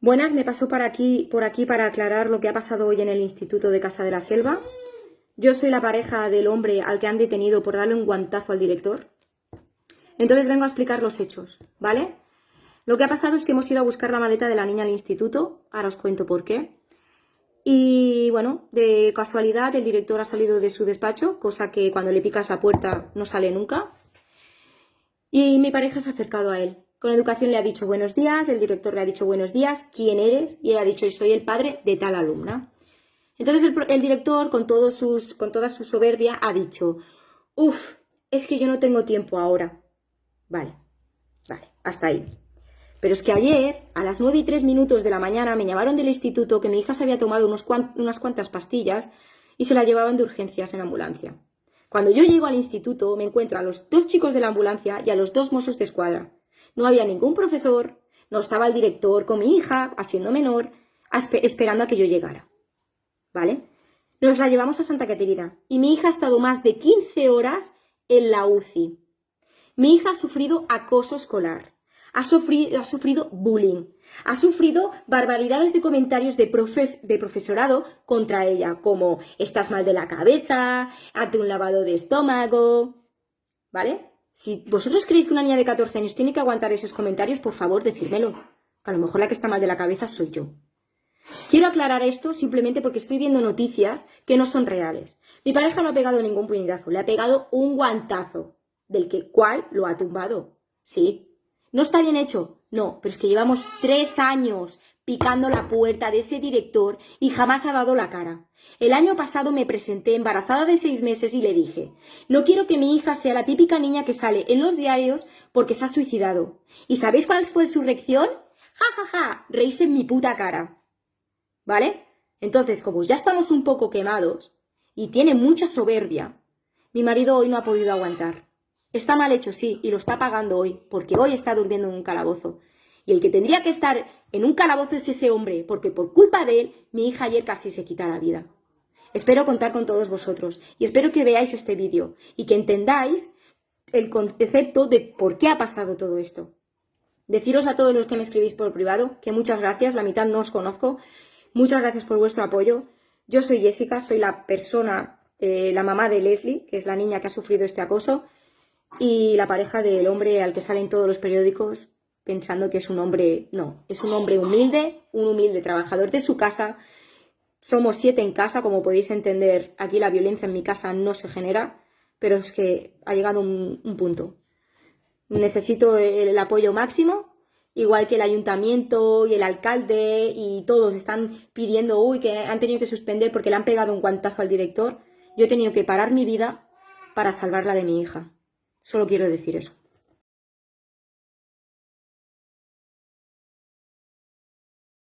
Buenas, me paso por aquí para aclarar lo que ha pasado hoy en el Instituto de Casa de la Selva. Yo soy la pareja del hombre al que han detenido por darle un guantazo al director. Entonces vengo a explicar los hechos, ¿vale? Lo que ha pasado es que hemos ido a buscar la maleta de la niña al instituto, ahora os cuento por qué. Y bueno, de casualidad el director ha salido de su despacho, cosa que cuando le picas la puerta no sale nunca. Y mi pareja se ha acercado a él. Con educación le ha dicho buenos días, el director le ha dicho buenos días, ¿quién eres? Y él ha dicho, soy el padre de tal alumna. Entonces el director, con toda su soberbia, ha dicho, uff, es que yo no tengo tiempo ahora. Vale, hasta ahí. Pero es que ayer, a las 9:03 de la mañana, me llamaron del instituto que mi hija se había tomado unas cuantas pastillas y se la llevaban de urgencias en ambulancia. Cuando yo llego al instituto, me encuentro a los dos chicos de la ambulancia y a los dos mozos de escuadra. No había ningún profesor, no estaba el director con mi hija, siendo menor, esperando a que yo llegara. ¿Vale? Nos la llevamos a Santa Caterina y mi hija ha estado más de 15 horas en la UCI. Mi hija ha sufrido acoso escolar, ha sufrido bullying, ha sufrido barbaridades de comentarios de profesorado contra ella, como estás mal de la cabeza, hazte un lavado de estómago, ¿vale? Si vosotros creéis que una niña de 14 años tiene que aguantar esos comentarios, por favor, decírmelo. A lo mejor la que está mal de la cabeza soy yo. Quiero aclarar esto simplemente porque estoy viendo noticias que no son reales. Mi pareja no ha pegado ningún puñetazo, le ha pegado un guantazo, cual lo ha tumbado. Sí. ¿No está bien hecho? No, pero es que llevamos 3 años picando la puerta de ese director y jamás ha dado la cara. El año pasado me presenté embarazada de 6 meses y le dije, no quiero que mi hija sea la típica niña que sale en los diarios porque se ha suicidado. ¿Y sabéis cuál fue su reacción? Ja, ja, ja, reírse en mi puta cara. ¿Vale? Entonces, como ya estamos un poco quemados y tiene mucha soberbia, mi marido hoy no ha podido aguantar. Está mal hecho, sí, y lo está pagando hoy, porque hoy está durmiendo en un calabozo. Y el que tendría que estar en un calabozo es ese hombre, porque por culpa de él, mi hija ayer casi se quita la vida. Espero contar con todos vosotros y espero que veáis este vídeo y que entendáis el concepto de por qué ha pasado todo esto. Deciros a todos los que me escribís por privado que muchas gracias, la mitad no os conozco. Muchas gracias por vuestro apoyo. Yo soy Jessica, soy la persona, la mamá de Leslie, que es la niña que ha sufrido este acoso, y la pareja del hombre al que salen todos los periódicos pensando que es un hombre, no, es un hombre humilde, un humilde trabajador de su casa. Somos 7 en casa, como podéis entender, aquí la violencia en mi casa no se genera, pero es que ha llegado un punto. Necesito el apoyo máximo, igual que el ayuntamiento y el alcalde y todos están pidiendo, que han tenido que suspender porque le han pegado un guantazo al director. Yo he tenido que parar mi vida para salvar la de mi hija. Solo quiero decir eso.